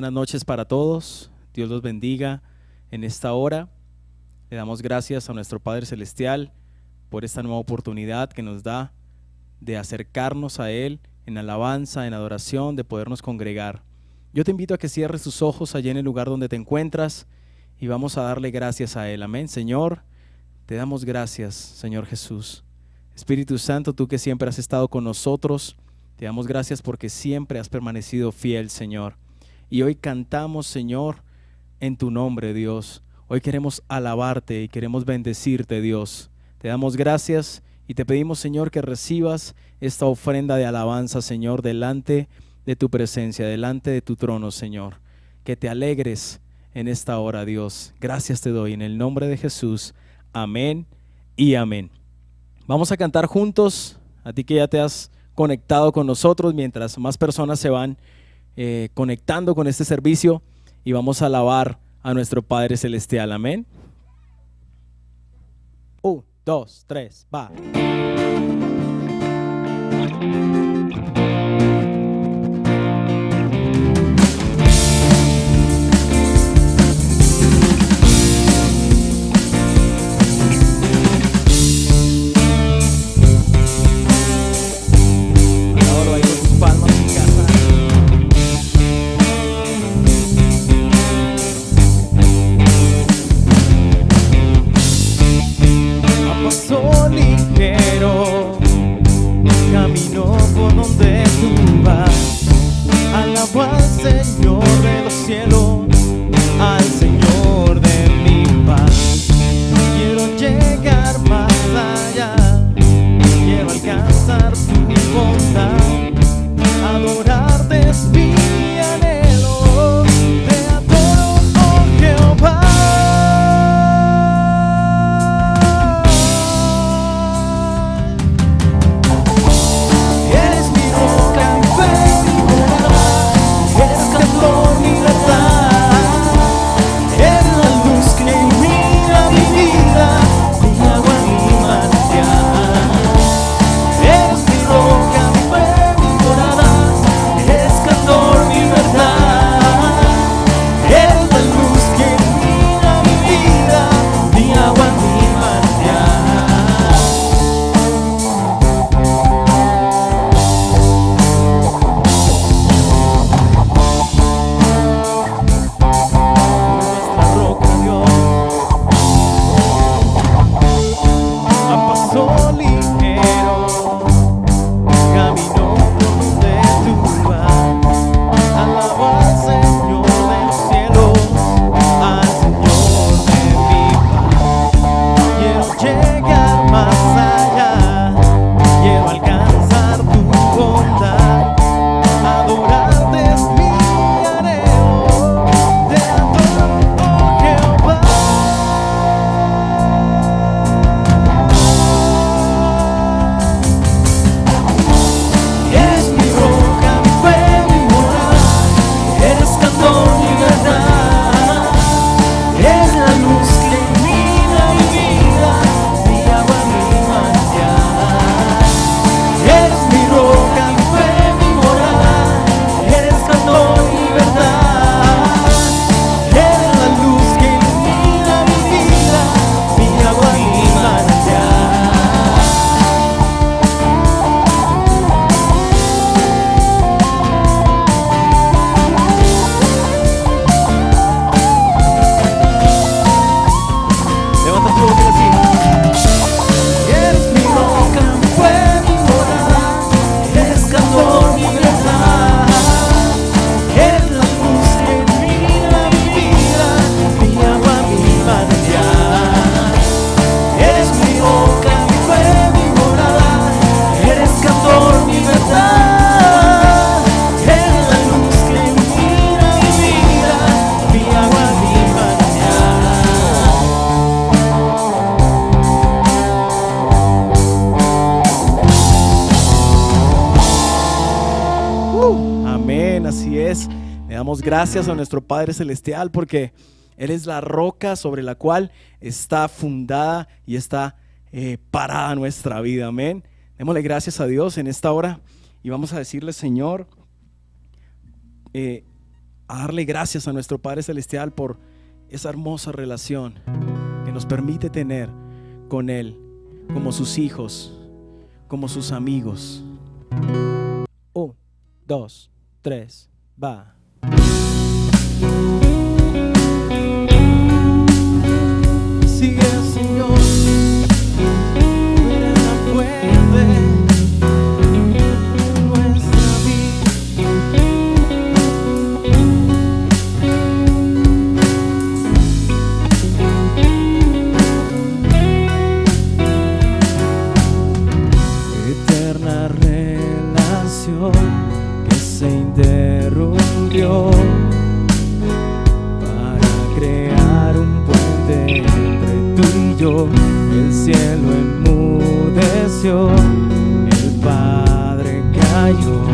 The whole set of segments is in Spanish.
buenas noches para todos. Dios los bendiga en esta hora. Le damos gracias a nuestro Padre Celestial por esta nueva oportunidad que nos da de acercarnos a Él en alabanza, en adoración, de podernos congregar. Yo te invito a que cierres tus ojos allí en el lugar donde te encuentras y vamos a darle gracias a Él. Amén. Señor, te damos gracias, Señor Jesús. Espíritu Santo, tú que siempre has estado con nosotros, te damos gracias porque siempre has permanecido fiel, Señor. Y hoy cantamos, Señor, en tu nombre, Dios. Hoy queremos alabarte y queremos bendecirte, Dios. Te damos gracias y te pedimos, Señor, que recibas esta ofrenda de alabanza, Señor, delante de tu presencia, delante de tu trono, Señor. Que te alegres en esta hora, Dios. Gracias te doy en el nombre de Jesús. Amén y amén. Vamos a cantar juntos, a ti que ya te has conectado con nosotros, mientras más personas se van conectando con este servicio, y vamos a alabar a nuestro Padre Celestial. Amén. 1, 2, 3, va. Gracias a nuestro Padre Celestial porque Él es la roca sobre la cual está fundada y está parada nuestra vida. Amén. Démosle gracias a Dios en esta hora y vamos a decirle: Señor, a darle gracias a nuestro Padre Celestial por esa hermosa relación que nos permite tener con Él, como sus hijos, como sus amigos. 1, 2, 3, va. Sigue, Señor, la puede nuestra vida. Eterna relación que se interrumpió para crear un puente entre tú y yo. El cielo enmudeció, el Padre cayó,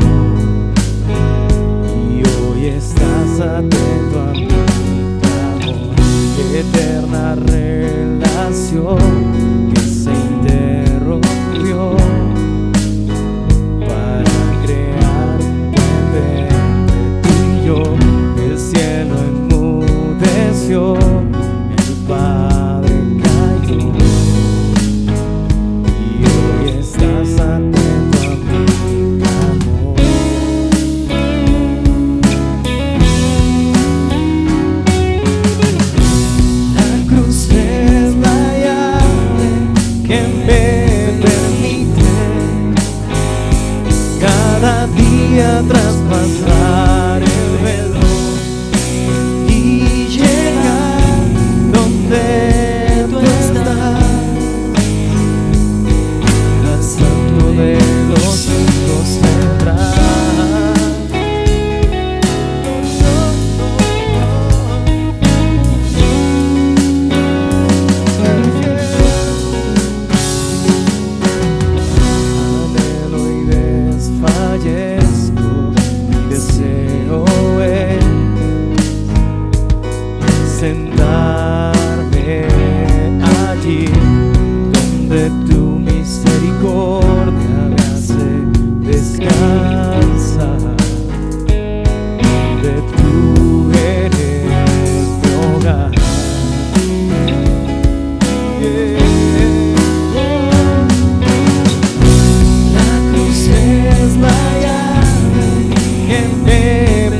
y hoy estás atento a mi amor. Eterna relación que se interrumpió para crear un puente entre tú y yo. El cielo enmudeció, el Padre cayó, y hoy estás atento a mi amor. La cruz es la llave que me permite cada día traspasar el velo y llegar donde tú estás, al santo de los santos entrar. Anhelo y desfallezco, mi deseo es sentarme allí donde tu misericordia me hace descansar, donde tú eres mi hogar. La cruz es la llave que me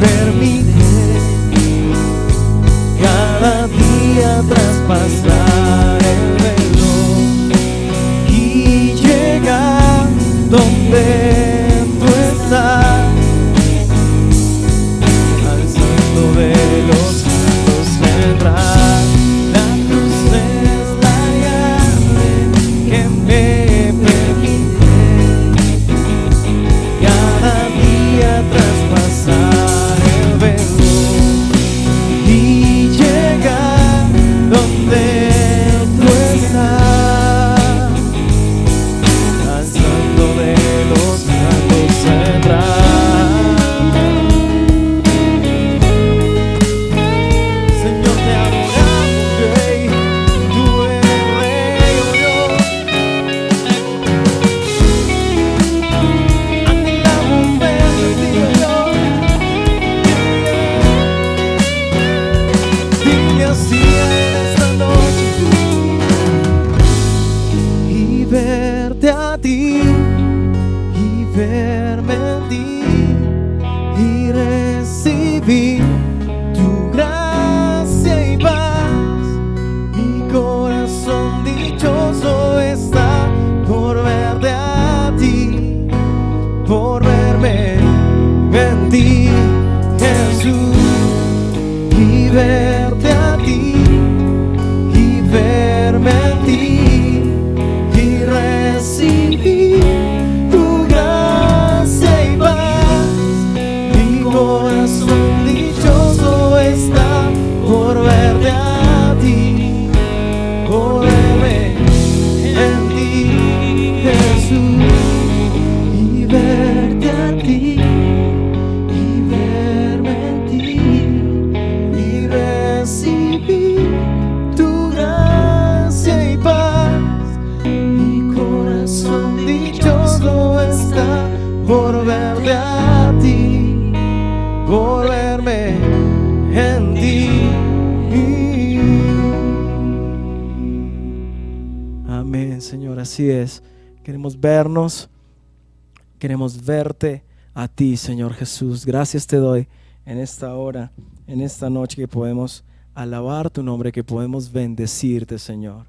permite cada día traspasar el velo y llegar donde tú estás, al santo de los santos entrar. La cruz es la llave que me permite cada día traspasar el velo y llegar donde tú estás, al santo de los santos entrar. Señor, te adoramos, Rey, tú eres Rey, oh Dios. Anhelamos verte, Dios. Dile así en esta noche y verte a ti y verme en ti y recibir tu gracia y paz. Mi corazón dichoso está por verte a ti, por verme en ti, Jesús, y verte a ti y verme en ti y recibir tu gracia Amén, Señor, así es. Queremos vernos, queremos verte a ti, Señor Jesús. Gracias te doy en esta hora, en esta noche, que podemos alabar tu nombre, que podemos bendecirte, Señor.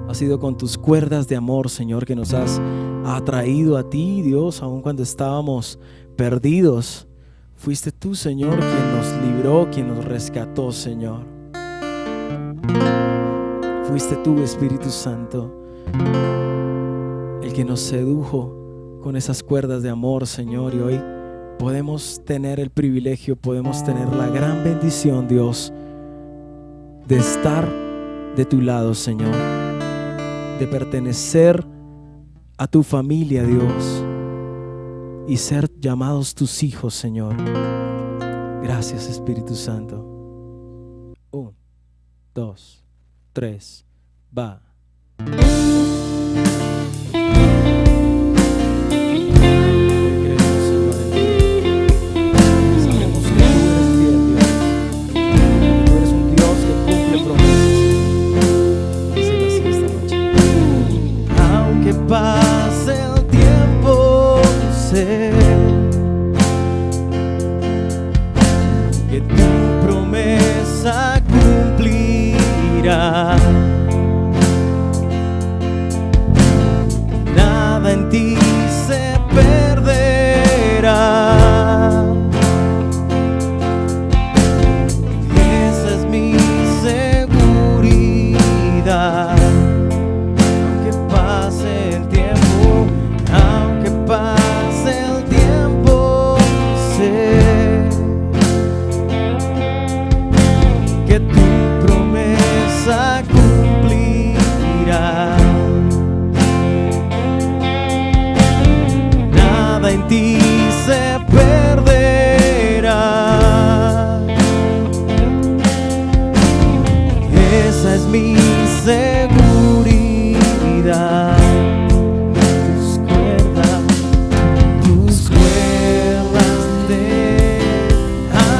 Ha sido con tus cuerdas de amor, Señor, que nos has atraído a ti, Dios, aun cuando estábamos perdidos. Fuiste tú, Señor, quien nos libró, quien nos rescató, Señor. Fuiste tú, Espíritu Santo, el que nos sedujo con esas cuerdas de amor, Señor, y hoy podemos tener el privilegio, podemos tener la gran bendición, Dios, de estar de tu lado, Señor, de pertenecer a tu familia, Dios, y ser llamados tus hijos, Señor. Gracias, Espíritu Santo. 1, 2, 3, va. Pase el tiempo, sé que tu promesa cumplirá. Nada en ti se perderá. Esa es mi seguridad. En ti se perderá. Esa es mi seguridad. Tus cuerdas de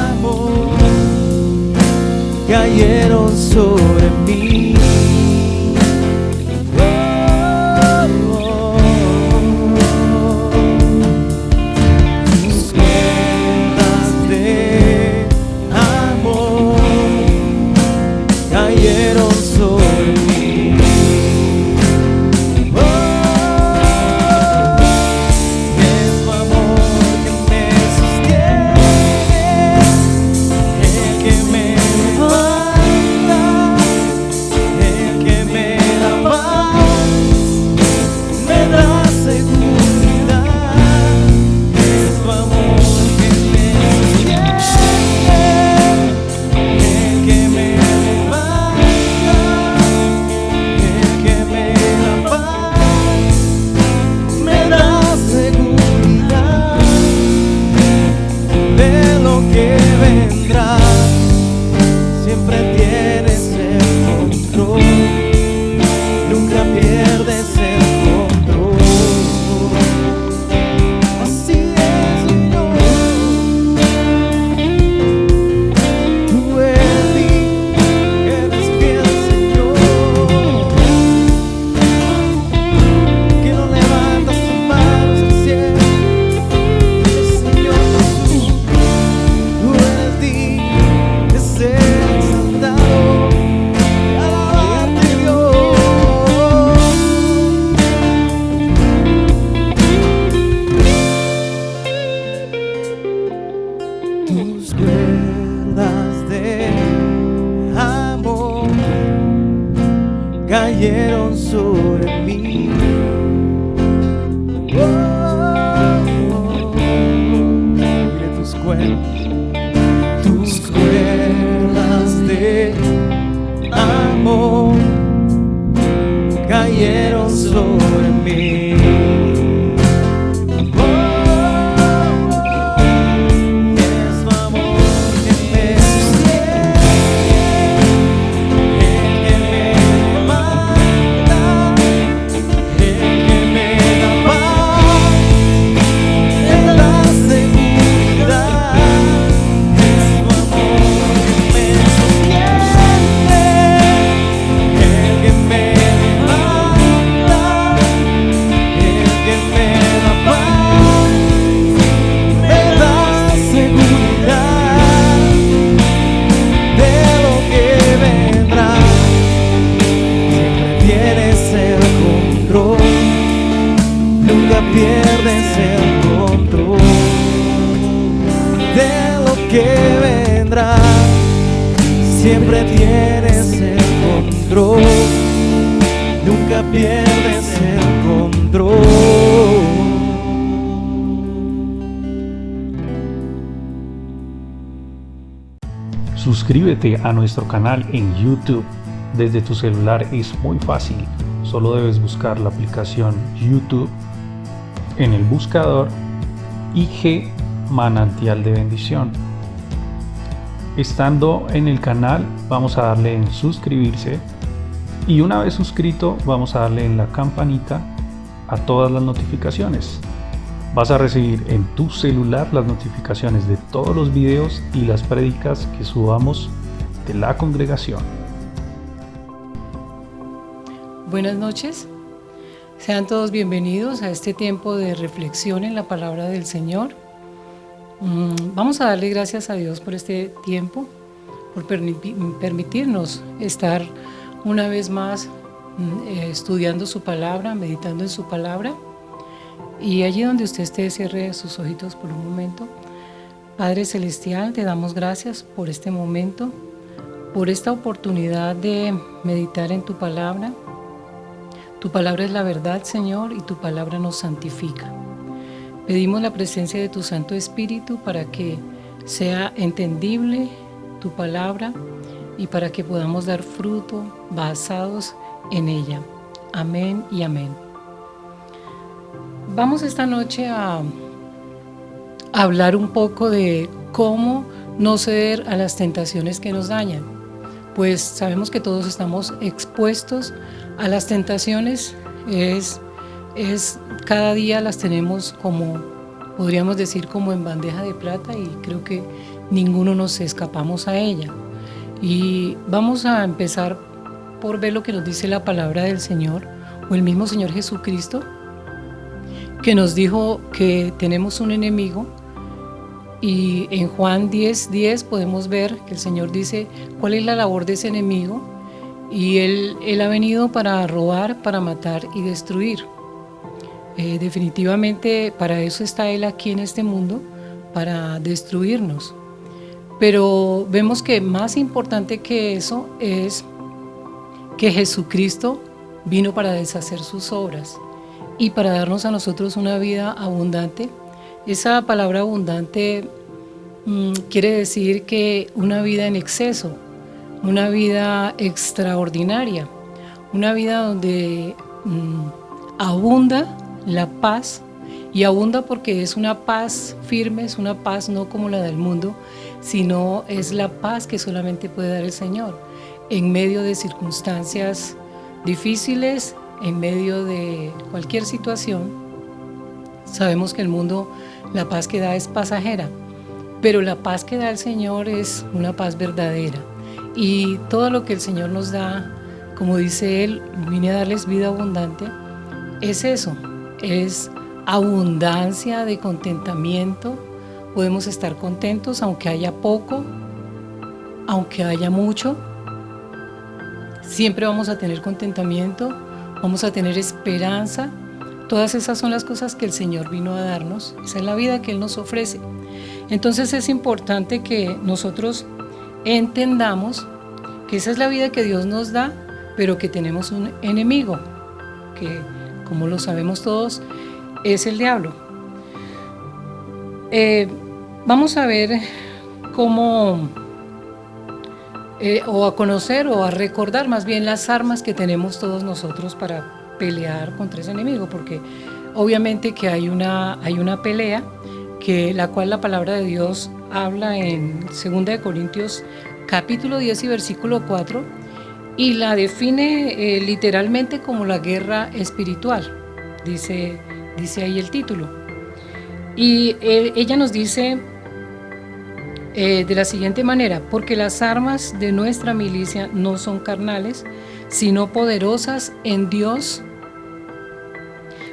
amor cayeron sobre mí. Cayeron sobre mí. Mire tus cuerdas de amor cayeron sobre mí. siempre tienes el control, nunca pierdes el control. Suscríbete a nuestro canal en YouTube. Desde tu celular es muy fácil. Solo debes buscar la aplicación YouTube en el buscador IG Manantial de Bendición. Estando en el canal, vamos a darle en suscribirse y una vez suscrito, vamos a darle en la campanita a todas las notificaciones. Vas a recibir en tu celular las notificaciones de todos los videos y las prédicas que subamos de la congregación. Buenas noches, sean todos bienvenidos a este tiempo de reflexión en la palabra del Señor. Vamos a darle gracias a Dios por este tiempo, por permitirnos estar una vez más estudiando su palabra, meditando en su palabra. Y allí donde usted esté, cierre sus ojitos por un momento. Padre Celestial, te damos gracias por este momento, por esta oportunidad de meditar en tu palabra. Tu palabra es la verdad, Señor, y tu palabra nos santifica. Pedimos la presencia de tu Santo Espíritu para que sea entendible tu palabra y para que podamos dar fruto basados en ella. Amén y amén. Vamos esta noche a hablar un poco de cómo no ceder a las tentaciones que nos dañan. Pues sabemos que todos estamos expuestos a las tentaciones, cada día las tenemos como, podríamos decir, como en bandeja de plata, y creo que ninguno nos escapamos a ella. Y vamos a empezar por ver lo que nos dice la palabra del Señor, o el mismo Señor Jesucristo, que nos dijo que tenemos un enemigo. Y en Juan 10:10 podemos ver que el Señor dice cuál es la labor de ese enemigo, y Él ha venido para robar, para matar y destruir. Definitivamente para eso está Él aquí en este mundo, para destruirnos. Pero vemos que más importante que eso es que Jesucristo vino para deshacer sus obras y para darnos a nosotros una vida abundante. Esa palabra abundante quiere decir que una vida en exceso, una vida extraordinaria, una vida donde abunda la paz, y abunda porque es una paz firme, es una paz no como la del mundo, sino es la paz que solamente puede dar el Señor en medio de circunstancias difíciles, en medio de cualquier situación. Sabemos que el mundo, la paz que da es pasajera, pero la paz que da el Señor es una paz verdadera. Y todo lo que el Señor nos da, como dice Él, vine a darles vida abundante, es eso, es abundancia de contentamiento. Podemos estar contentos aunque haya poco, aunque haya mucho. Siempre vamos a tener contentamiento, vamos a tener esperanza. Todas esas son las cosas que el Señor vino a darnos. Esa es la vida que Él nos ofrece. Entonces es importante que nosotros entendamos que esa es la vida que Dios nos da, pero que tenemos un enemigo, que, como lo sabemos todos, es el diablo. Vamos a ver cómo, o a conocer, o a recordar más bien las armas que tenemos todos nosotros para pelear contra ese enemigo, porque obviamente que hay una pelea, que la cual la palabra de Dios habla en 2 Corintios capítulo 10 y versículo 4, y la define literalmente como la guerra espiritual, dice ahí el título. Y ella nos dice de la siguiente manera: porque las armas de nuestra milicia no son carnales, sino poderosas en Dios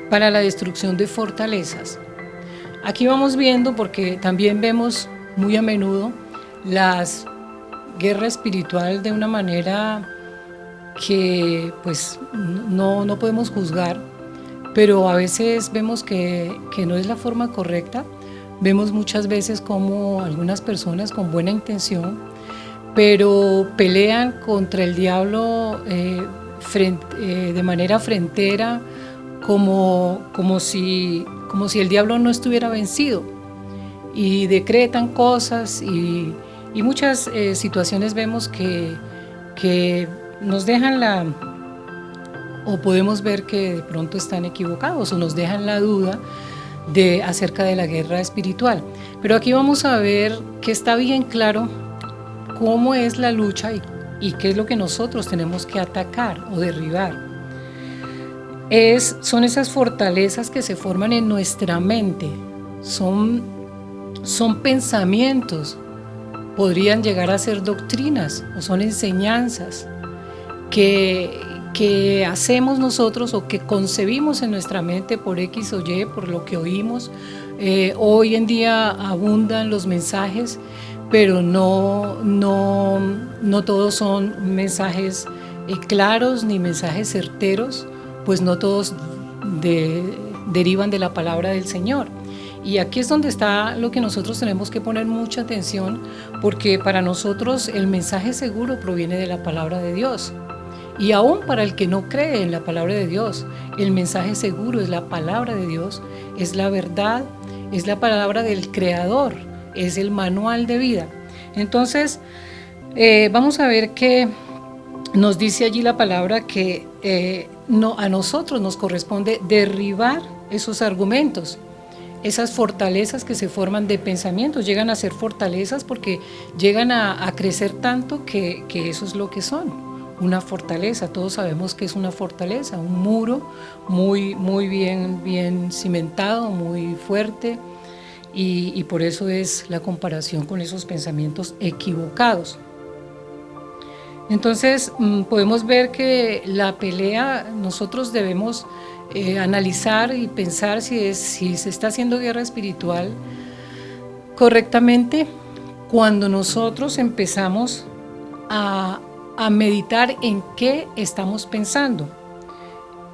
para la destrucción de fortalezas. Aquí vamos viendo, porque también vemos muy a menudo la guerra espiritual de una manera que pues no podemos juzgar, pero a veces vemos que no es la forma correcta. Vemos muchas veces como algunas personas con buena intención pero pelean contra el diablo de manera frentera, como si el diablo no estuviera vencido, y decretan cosas y muchas situaciones vemos que nos dejan o podemos ver que de pronto están equivocados o nos dejan la duda acerca de la guerra espiritual. Pero aquí vamos a ver que está bien claro cómo es la lucha y qué es lo que nosotros tenemos que atacar o derribar. Son esas fortalezas que se forman en nuestra mente, son pensamientos, podrían llegar a ser doctrinas o son enseñanzas que hacemos nosotros o que concebimos en nuestra mente por X o Y, por lo que oímos. Hoy en día abundan los mensajes, pero no todos son mensajes claros ni mensajes certeros, pues no todos derivan de la palabra del Señor. Y aquí es donde está lo que nosotros tenemos que poner mucha atención, porque para nosotros el mensaje seguro proviene de la palabra de Dios. Y aún para el que no cree en la palabra de Dios, el mensaje seguro es la palabra de Dios, es la verdad, es la palabra del Creador, es el manual de vida. Entonces, vamos a ver que nos dice allí la palabra que a nosotros nos corresponde derribar esos argumentos. Esas fortalezas que se forman de pensamientos llegan a ser fortalezas porque llegan a crecer tanto que eso es lo que son, una fortaleza. Todos sabemos que es una fortaleza, un muro muy bien cimentado, muy fuerte, y por eso es la comparación con esos pensamientos equivocados. Entonces podemos ver que la pelea nosotros debemos analizar y pensar si se está haciendo guerra espiritual correctamente cuando nosotros empezamos a meditar en qué estamos pensando.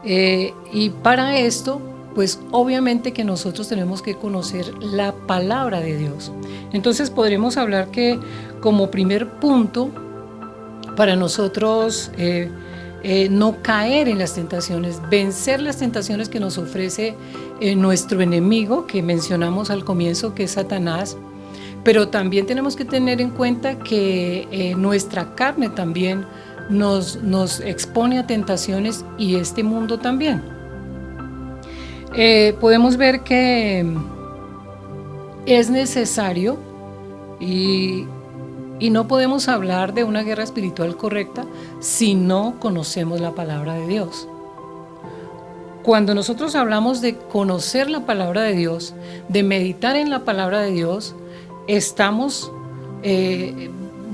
Y para esto, pues obviamente que nosotros tenemos que conocer la palabra de Dios. Entonces podremos hablar que como primer punto para nosotros no caer en las tentaciones, vencer las tentaciones que nos ofrece nuestro enemigo, que mencionamos al comienzo, que es Satanás, pero también tenemos que tener en cuenta que nuestra carne también nos expone a tentaciones, y este mundo también. Podemos ver que es necesario y no podemos hablar de una guerra espiritual correcta si no conocemos la palabra de Dios. Cuando nosotros hablamos de conocer la palabra de Dios, de meditar en la palabra de Dios,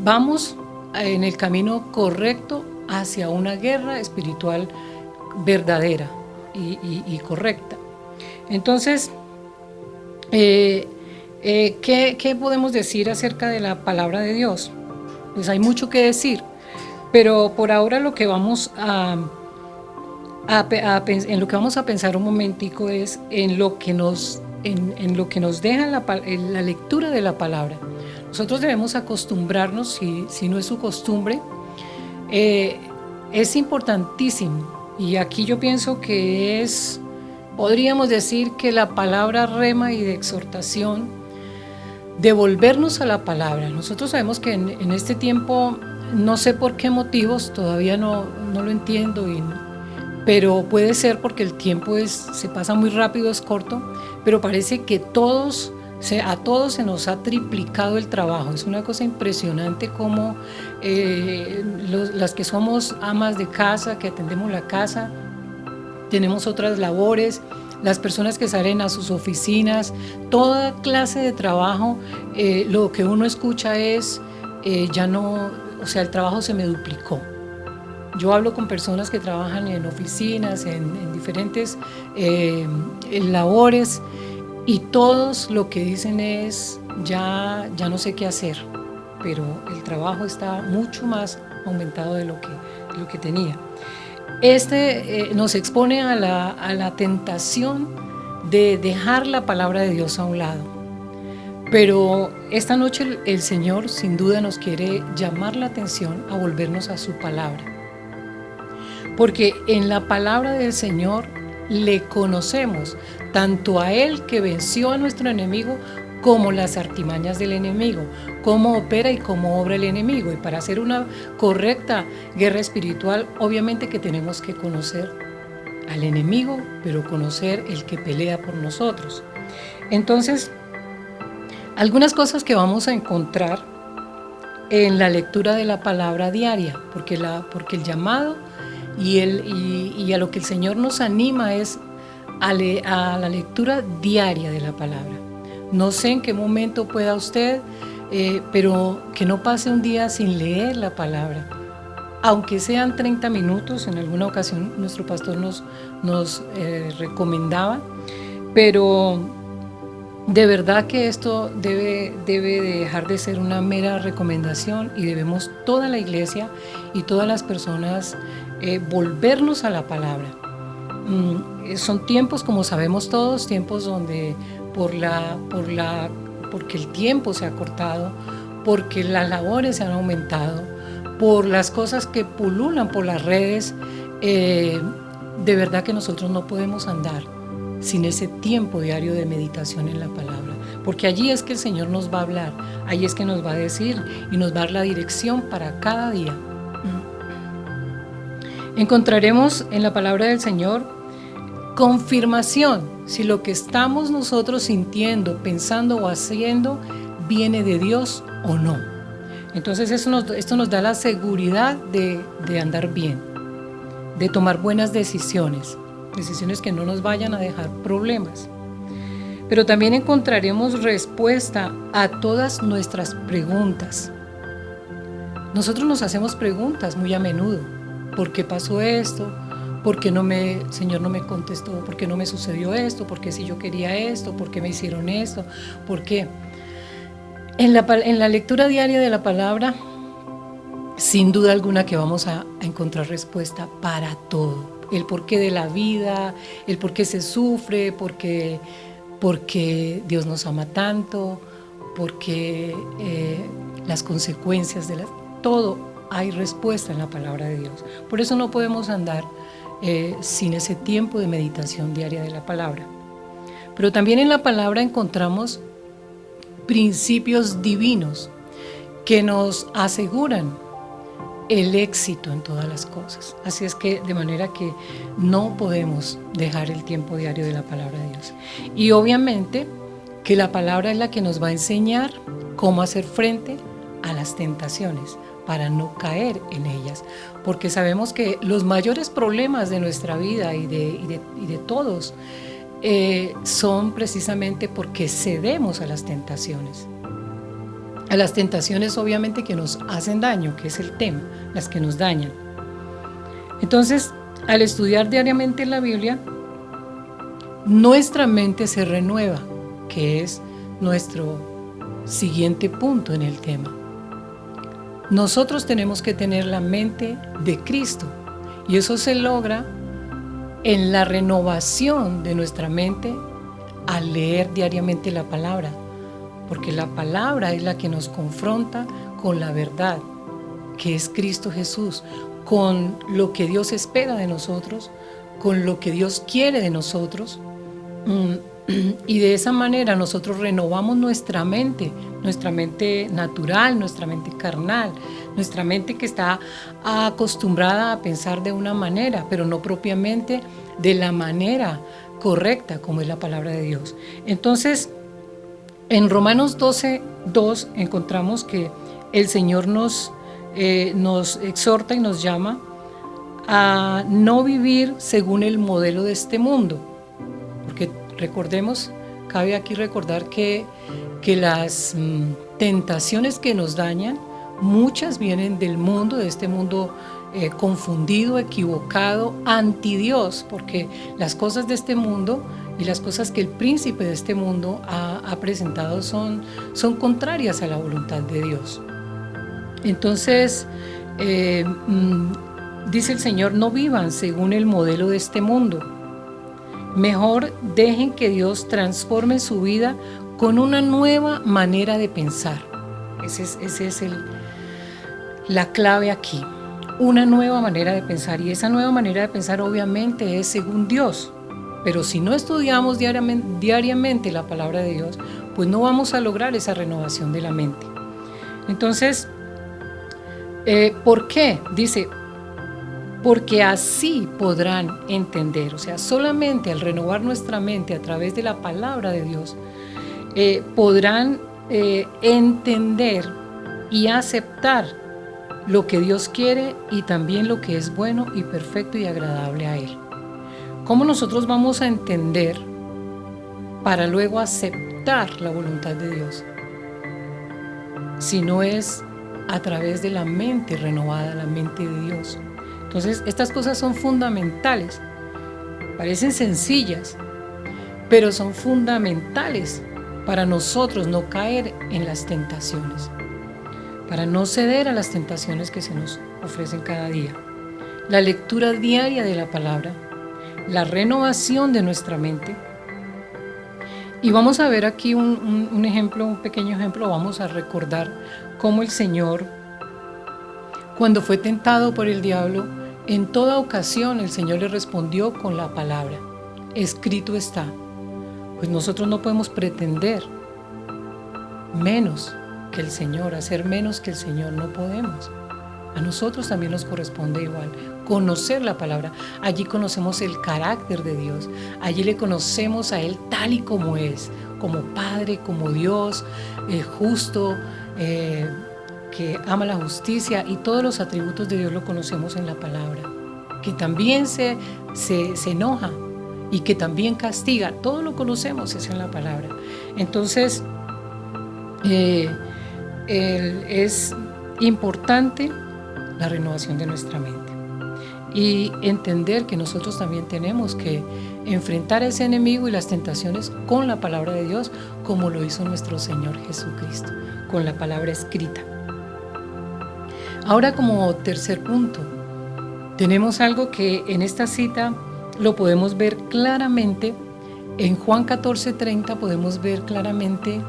vamos en el camino correcto hacia una guerra espiritual verdadera y correcta. Entonces, ¿qué podemos decir acerca de la palabra de Dios? Pues hay mucho que decir, pero por ahora lo que vamos en lo que vamos a pensar un momentico es en lo que nos deja la lectura de la palabra. Nosotros debemos acostumbrarnos, si no es su costumbre, es importantísimo, y aquí yo pienso que podríamos decir que la palabra rema y de exhortación, devolvernos a la palabra. Nosotros sabemos que en este tiempo, no sé por qué motivos, todavía no lo entiendo, pero puede ser porque el tiempo se pasa muy rápido, es corto, pero parece que a todos se nos ha triplicado el trabajo. Es una cosa impresionante como las que somos amas de casa, que atendemos la casa, tenemos otras labores, las personas que salen a sus oficinas, toda clase de trabajo, lo que uno escucha es, el trabajo se me duplicó. Yo hablo con personas que trabajan en oficinas, en diferentes labores, y todos lo que dicen es, ya no sé qué hacer, pero el trabajo está mucho más aumentado de lo que tenía. Nos expone a la tentación de dejar la palabra de Dios a un lado. Pero esta noche el Señor sin duda nos quiere llamar la atención a volvernos a su palabra. Porque en la palabra del Señor le conocemos tanto a Él que venció a nuestro enemigo como las artimañas del enemigo, cómo opera y cómo obra el enemigo. Y para hacer una correcta guerra espiritual, obviamente que tenemos que conocer al enemigo, pero conocer el que pelea por nosotros. Entonces, algunas cosas que vamos a encontrar en la lectura de la palabra diaria, porque el llamado y a lo que el Señor nos anima es a la lectura diaria de la palabra. No sé en qué momento pueda usted, pero que no pase un día sin leer la palabra. Aunque sean 30 minutos, en alguna ocasión nuestro pastor nos recomendaba, pero de verdad que esto debe dejar de ser una mera recomendación y debemos toda la iglesia y todas las personas volvernos a la palabra. Son tiempos, como sabemos todos, tiempos donde porque el tiempo se ha cortado, porque las labores se han aumentado, por las cosas que pululan por las redes, de verdad que nosotros no podemos andar sin ese tiempo diario de meditación en la palabra, porque allí es que el Señor nos va a hablar, allí es que nos va a decir y nos va a dar la dirección para cada día. Encontraremos en la palabra del Señor confirmación si lo que estamos nosotros sintiendo, pensando o haciendo viene de Dios o no. Entonces esto nos da la seguridad de andar bien, de tomar buenas decisiones que no nos vayan a dejar problemas. Pero también encontraremos respuesta a todas nuestras preguntas. Nosotros nos hacemos preguntas muy a menudo. ¿Por qué pasó esto? ¿Por qué Señor no me contestó? ¿Por qué no me sucedió esto? ¿Por qué si yo quería esto? ¿Por qué me hicieron esto? ¿Por qué? En la lectura diaria de la palabra, sin duda alguna que vamos a encontrar respuesta para todo. El porqué de la vida, el por qué se sufre, porque Dios nos ama tanto, porque las consecuencias de todo hay respuesta en la palabra de Dios. Por eso no podemos andar sin ese tiempo de meditación diaria de la palabra. Pero también en la palabra encontramos principios divinos que nos aseguran el éxito en todas las cosas. Así es que de manera que no podemos dejar el tiempo diario de la palabra de Dios. Y obviamente que la palabra es la que nos va a enseñar cómo hacer frente a las tentaciones para no caer en ellas, porque sabemos que los mayores problemas de nuestra vida y de todos son precisamente porque cedemos a las tentaciones. A las tentaciones obviamente que nos hacen daño, que es el tema, las que nos dañan. Entonces, al estudiar diariamente la Biblia, nuestra mente se renueva, que es nuestro siguiente punto en el tema. Nosotros tenemos que tener la mente de Cristo y eso se logra en la renovación de nuestra mente al leer diariamente la palabra, porque la palabra es la que nos confronta con la verdad, que es Cristo Jesús, con lo que Dios espera de nosotros, con lo que Dios quiere de nosotros, y de esa manera nosotros renovamos nuestra mente natural, nuestra mente carnal, nuestra mente que está acostumbrada a pensar de una manera, pero no propiamente de la manera correcta como es la palabra de Dios. Entonces, en Romanos 12:2 encontramos que el Señor nos exhorta y nos llama a no vivir según el modelo de este mundo, porque recordemos, cabe aquí recordar que las tentaciones que nos dañan, muchas vienen del mundo, de este mundo confundido, equivocado, anti Dios, porque las cosas de este mundo y las cosas que el príncipe de este mundo ha presentado son contrarias a la voluntad de Dios. Entonces, dice el Señor, no vivan según el modelo de este mundo. Mejor dejen que Dios transforme su vida con una nueva manera de pensar. Ese es la clave aquí. Una nueva manera de pensar, y esa nueva manera de pensar obviamente es según Dios. Pero si no estudiamos diariamente la palabra de Dios, pues no vamos a lograr esa renovación de la mente. Entonces, ¿por qué? Dice, porque así podrán entender. O sea, solamente al renovar nuestra mente a través de la palabra de Dios, podrán entender y aceptar lo que Dios quiere y también lo que es bueno y perfecto y agradable a Él. ¿Cómo nosotros vamos a entender para luego aceptar la voluntad de Dios? Si no es a través de la mente renovada, la mente de Dios. Entonces, estas cosas son fundamentales. Parecen sencillas, pero son fundamentales para nosotros no caer en las tentaciones, para no ceder a las tentaciones que se nos ofrecen cada día. La lectura diaria de la palabra, la renovación de nuestra mente. Y vamos a ver aquí un ejemplo, un pequeño ejemplo. Vamos a recordar cómo el Señor, cuando fue tentado por el diablo, en toda ocasión el Señor le respondió con la palabra: escrito está. Pues nosotros no podemos pretender menos que el Señor, hacer menos que el Señor, no podemos. A nosotros también nos corresponde igual conocer la palabra. Allí conocemos el carácter de Dios, allí le conocemos a Él tal y como es, como Padre, como Dios, justo, que ama la justicia, y todos los atributos de Dios lo conocemos en la palabra, que también se enoja y que también castiga, todo lo conocemos es en la palabra. Entonces, es importante la renovación de nuestra mente y entender que nosotros también tenemos que enfrentar a ese enemigo y las tentaciones con la palabra de Dios, como lo hizo nuestro Señor Jesucristo, con la palabra escrita. Ahora, como tercer punto, tenemos algo que en esta cita lo podemos ver claramente. En Juan 14:30 podemos ver claramente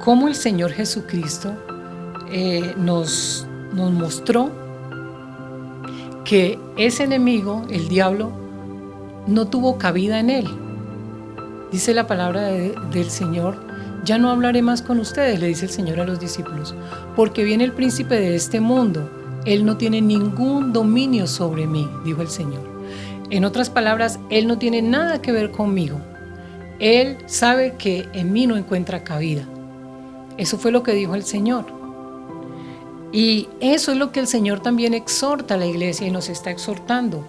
cómo el Señor Jesucristo nos mostró que ese enemigo, el diablo, no tuvo cabida en él. Dice la palabra del Señor: ya no hablaré más con ustedes, le dice el Señor a los discípulos, porque viene el príncipe de este mundo. Él no tiene ningún dominio sobre mí, dijo el Señor. En otras palabras, Él no tiene nada que ver conmigo. Él sabe que en mí no encuentra cabida. Eso fue lo que dijo el Señor. Y eso es lo que el Señor también exhorta a la iglesia y nos está exhortando.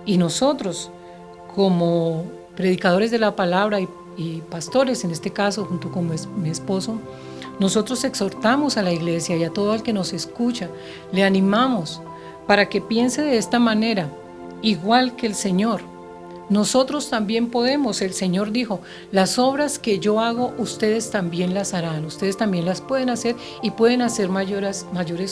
Y nosotros, como predicadores de la palabra y pastores, en este caso, junto con mi esposo, nosotros exhortamos a la iglesia y a todo el que nos escucha, le animamos para que piense de esta manera, igual que el Señor. Nosotros también podemos. El Señor dijo: las obras que yo hago, ustedes también las harán, ustedes también las pueden hacer y pueden hacer mayores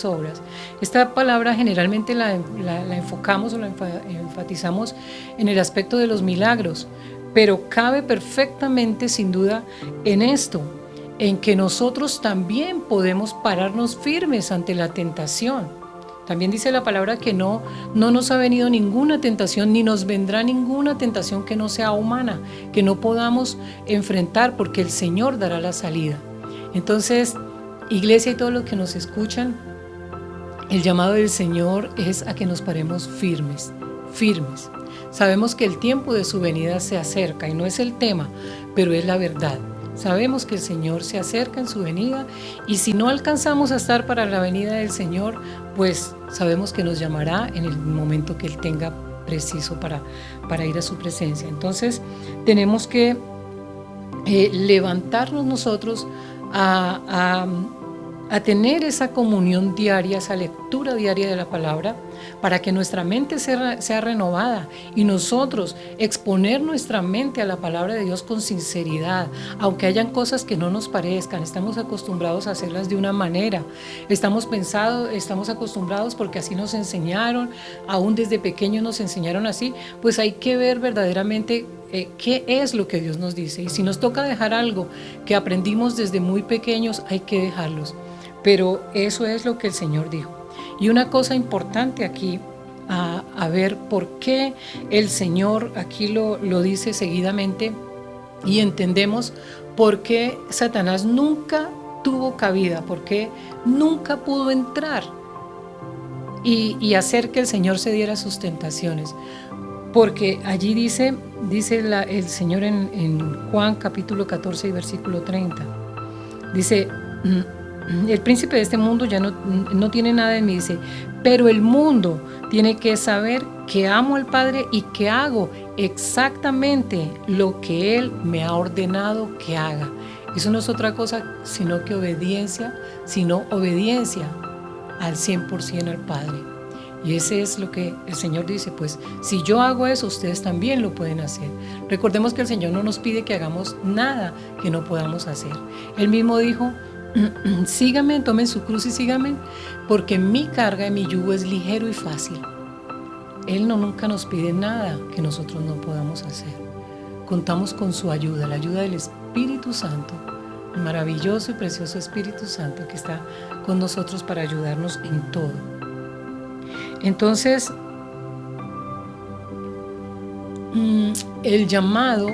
obras. Esta palabra generalmente la enfocamos o la enfatizamos en el aspecto de los milagros, pero cabe perfectamente, sin duda, en esto, en que nosotros también podemos pararnos firmes ante la tentación. También dice la palabra que no nos ha venido ninguna tentación, ni nos vendrá ninguna tentación que no sea humana, que no podamos enfrentar, porque el Señor dará la salida. Entonces, iglesia y todos los que nos escuchan, el llamado del Señor es a que nos paremos firmes. Sabemos que el tiempo de su venida se acerca y no es el tema, pero es la verdad. Sabemos que el Señor se acerca en su venida, y si no alcanzamos a estar para la venida del Señor, pues sabemos que nos llamará en el momento que Él tenga preciso para ir a su presencia. Entonces tenemos que levantarnos nosotros a tener esa comunión diaria, esa lectura diaria de la palabra, para que nuestra mente sea renovada y nosotros exponer nuestra mente a la palabra de Dios con sinceridad, aunque hayan cosas que no nos parezcan. Estamos acostumbrados a hacerlas de una manera, estamos acostumbrados porque así nos enseñaron, aún desde pequeños nos enseñaron así. Pues hay que ver verdaderamente qué es lo que Dios nos dice. Y si nos toca dejar algo que aprendimos desde muy pequeños, hay que dejarlos. Pero eso es lo que el Señor dijo. Y una cosa importante aquí, a ver por qué el Señor aquí lo dice seguidamente, y entendemos por qué Satanás nunca tuvo cabida, por qué nunca pudo entrar y hacer que el Señor se diera sus tentaciones. Porque allí dice el Señor en Juan capítulo 14 y versículo 30, dice: el príncipe de este mundo ya no tiene nada de mí, dice, pero el mundo tiene que saber que amo al Padre y que hago exactamente lo que Él me ha ordenado que haga. Eso no es otra cosa sino obediencia al 100% al Padre. Y ese es lo que el Señor dice, pues si yo hago eso, ustedes también lo pueden hacer. Recordemos que el Señor no nos pide que hagamos nada que no podamos hacer. Él mismo dijo: síganme, tomen su cruz y síganme, porque mi carga y mi yugo es ligero y fácil. Él nunca nos pide nada que nosotros no podamos hacer. Contamos con su ayuda, la ayuda del Espíritu Santo, el maravilloso y precioso Espíritu Santo que está con nosotros para ayudarnos en todo. Entonces, el llamado,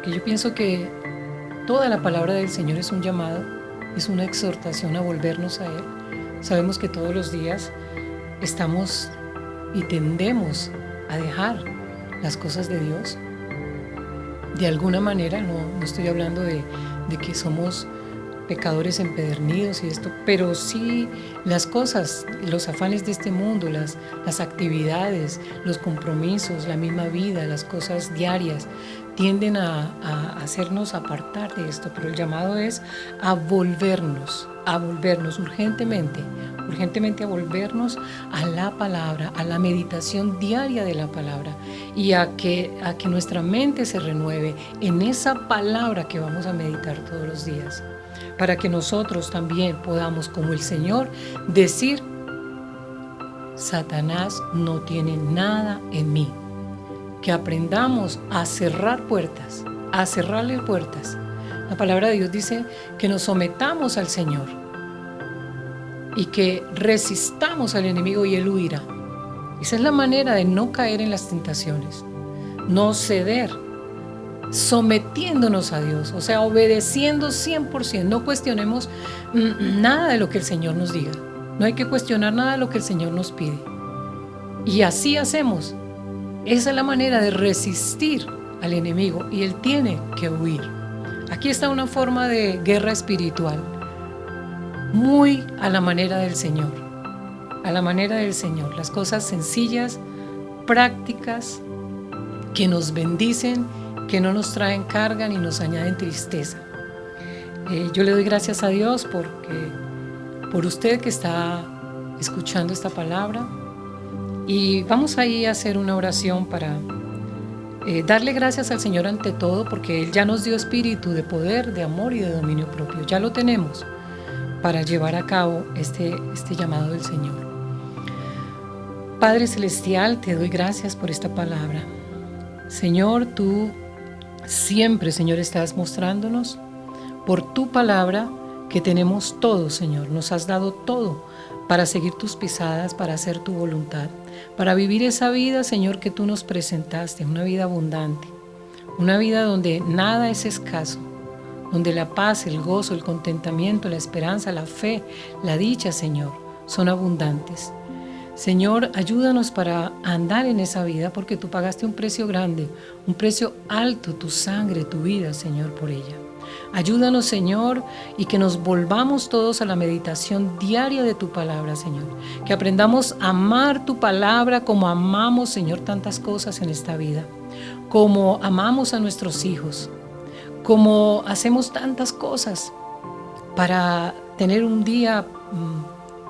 que yo pienso que toda la palabra del Señor es un llamado, es una exhortación a volvernos a Él. Sabemos que todos los días estamos y tendemos a dejar las cosas de Dios. De alguna manera, no estoy hablando de que somos pecadores empedernidos y esto, pero sí las cosas, los afanes de este mundo, las actividades, los compromisos, la misma vida, las cosas diarias, tienden a hacernos apartar de esto, pero el llamado es a volvernos urgentemente a volvernos a la palabra, a la meditación diaria de la palabra y a que nuestra mente se renueve en esa palabra que vamos a meditar todos los días, para que nosotros también podamos, como el Señor, decir: Satanás no tiene nada en mí. Que aprendamos a cerrar puertas, a cerrarle puertas. La palabra de Dios dice que nos sometamos al Señor y que resistamos al enemigo y él huirá. Esa es la manera de no caer en las tentaciones, no ceder, sometiéndonos a Dios, o sea, obedeciendo 100%. No cuestionemos nada de lo que el Señor nos diga, no hay que cuestionar nada de lo que el Señor nos pide. Y así hacemos. Esa es la manera de resistir al enemigo y él tiene que huir. Aquí está una forma de guerra espiritual, muy a la manera del Señor, las cosas sencillas, prácticas, que nos bendicen, que no nos traen carga ni nos añaden tristeza. Yo le doy gracias a Dios por usted que está escuchando esta palabra, y vamos ahí a hacer una oración para darle gracias al Señor ante todo, porque Él ya nos dio espíritu de poder, de amor y de dominio propio. Ya lo tenemos para llevar a cabo este llamado del Señor. Padre Celestial, te doy gracias por esta palabra. Señor, tú siempre, Señor, estás mostrándonos por tu palabra que tenemos todo, Señor. Nos has dado todo para seguir tus pisadas, para hacer tu voluntad, para vivir esa vida, Señor, que tú nos presentaste, una vida abundante, una vida donde nada es escaso, donde la paz, el gozo, el contentamiento, la esperanza, la fe, la dicha, Señor, son abundantes. Señor, ayúdanos para andar en esa vida, porque tú pagaste un precio grande, un precio alto, tu sangre, tu vida, Señor, por ella. Ayúdanos, Señor, y que nos volvamos todos a la meditación diaria de tu palabra, Señor. Que aprendamos a amar tu palabra como amamos, Señor, tantas cosas en esta vida. Como amamos a nuestros hijos, como hacemos tantas cosas para tener un día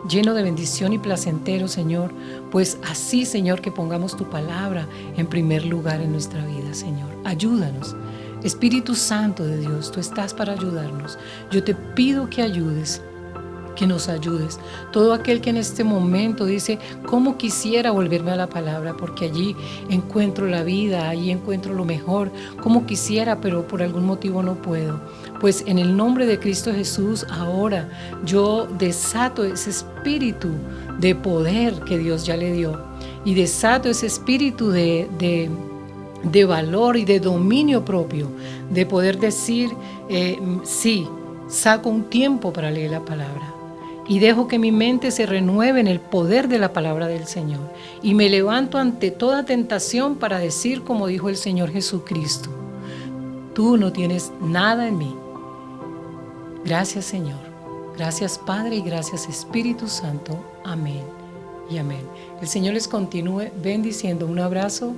lleno de bendición y placentero, Señor. Pues así, Señor, que pongamos tu palabra en primer lugar en nuestra vida, Señor. Ayúdanos. Espíritu Santo de Dios, tú estás para ayudarnos. Yo te pido que ayudes que nos ayudes. Todo aquel que en este momento dice, ¿cómo quisiera volverme a la palabra? Porque allí encuentro la vida, allí encuentro lo mejor. ¿Cómo quisiera, pero por algún motivo no puedo? Pues en el nombre de Cristo Jesús, ahora yo desato ese espíritu de poder que Dios ya le dio y desato ese espíritu de valor y de dominio propio, de poder decir, sí, saco un tiempo para leer la palabra y dejo que mi mente se renueve en el poder de la palabra del Señor y me levanto ante toda tentación para decir como dijo el Señor Jesucristo, tú no tienes nada en mí. Gracias, Señor. Gracias, Padre, y gracias, Espíritu Santo. Amén y amén. El Señor les continúe bendiciendo. Un abrazo.